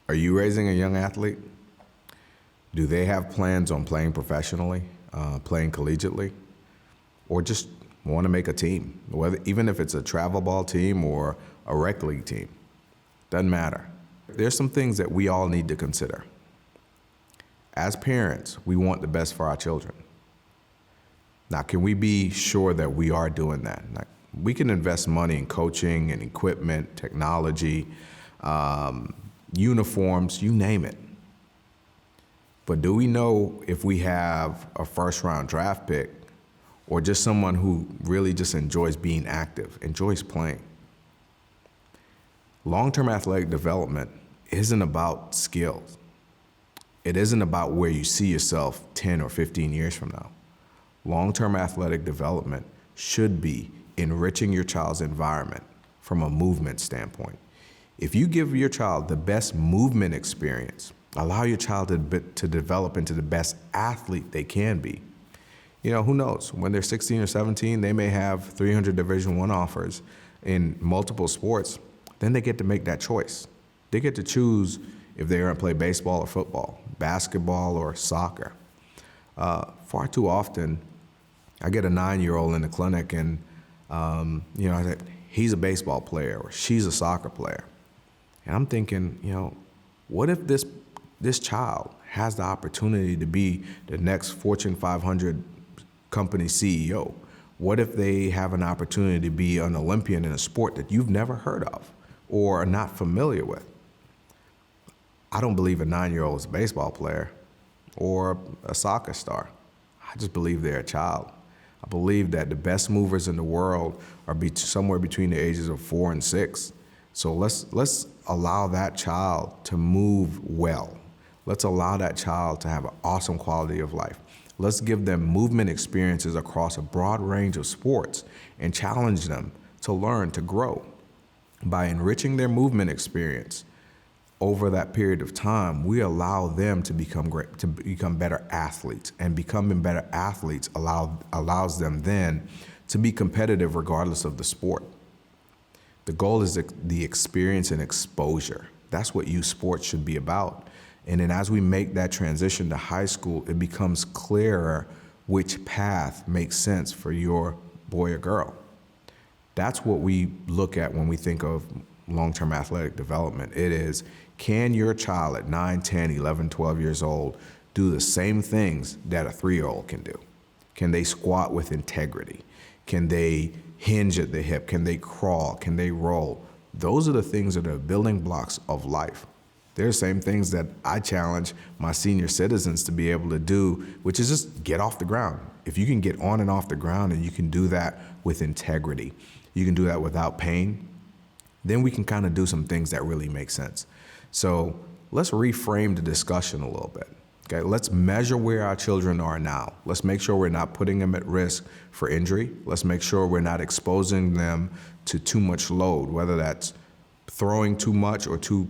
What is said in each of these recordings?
Are you raising a young athlete? Do they have plans on playing professionally, playing collegiately, or just want to make a team? Even if it's a travel ball team or a rec league team, doesn't matter. There's some things that we all need to consider. As parents, we want the best for our children. Now, can we be sure that we are doing that? Like, we can invest money in coaching and equipment, technology, uniforms, you name it. But do we know if we have a first-round draft pick or just someone who really just enjoys being active, enjoys playing? Long-term athletic development isn't about skills. It isn't about where you see yourself 10 or 15 years from now. Long-term athletic development should be enriching your child's environment from a movement standpoint. If you give your child the best movement experience, allow your child to develop into the best athlete they can be. You know, who knows? When they're 16 or 17, they may have 300 Division I offers in multiple sports. Then they get to make that choice. They get to choose if they're going to play baseball or football, basketball or soccer. Far too often, I get a 9-year-old in the clinic and, I said, he's a baseball player or she's a soccer player. And I'm thinking, what if this child has the opportunity to be the next Fortune 500 company CEO? What if they have an opportunity to be an Olympian in a sport that you've never heard of or are not familiar with? I don't believe a 9-year-old is a baseball player or a soccer star. I just believe they're a child. I believe that the best movers in the world are somewhere between the ages of 4 and 6. So let's allow that child to move well. Let's allow that child to have an awesome quality of life. Let's give them movement experiences across a broad range of sports and challenge them to learn, to grow. By enriching their movement experience over that period of time, we allow them to become better athletes, and becoming better athletes allows them then to be competitive regardless of the sport. The goal is the experience and exposure. That's what youth sports should be about. And then as we make that transition to high school, it becomes clearer which path makes sense for your boy or girl. That's what we look at when we think of long-term athletic development. It is, can your child at 9, 10, 11, 12 years old do the same things that a 3-year-old can do? Can they squat with integrity? Can they hinge at the hip? Can they crawl? Can they roll? Those are the things that are building blocks of life. They're the same things that I challenge my senior citizens to be able to do, which is just get off the ground. If you can get on and off the ground and you can do that with integrity, you can do that without pain, then we can kind of do some things that really make sense. So let's reframe the discussion a little bit. Okay, let's measure where our children are now. Let's make sure we're not putting them at risk for injury. Let's make sure we're not exposing them to too much load, whether that's throwing too much or too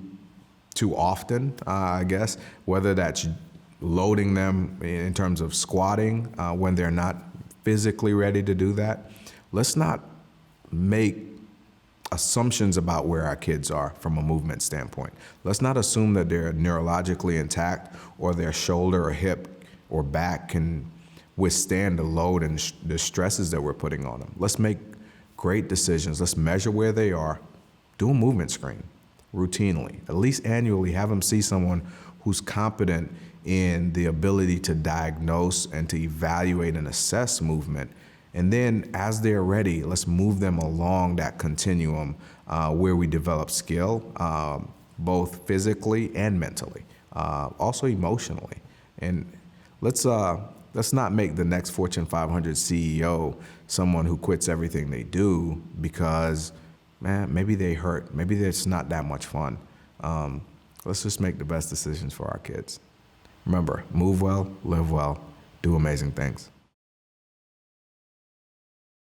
often, I guess, whether that's loading them in terms of squatting when they're not physically ready to do that. Let's not make assumptions about where our kids are from a movement standpoint. Let's not assume that they're neurologically intact or their shoulder or hip or back can withstand the load and the stresses that we're putting on them. Let's make great decisions. Let's measure where they are. Do a movement screen routinely, at least annually. Have them see someone who's competent in the ability to diagnose and to evaluate and assess movement. And then as they're ready, let's move them along that continuum where we develop skill, both physically and mentally, also emotionally. And let's not make the next Fortune 500 CEO someone who quits everything they do because, man, maybe they hurt. Maybe it's not that much fun. Let's just make the best decisions for our kids. Remember, move well, live well, do amazing things.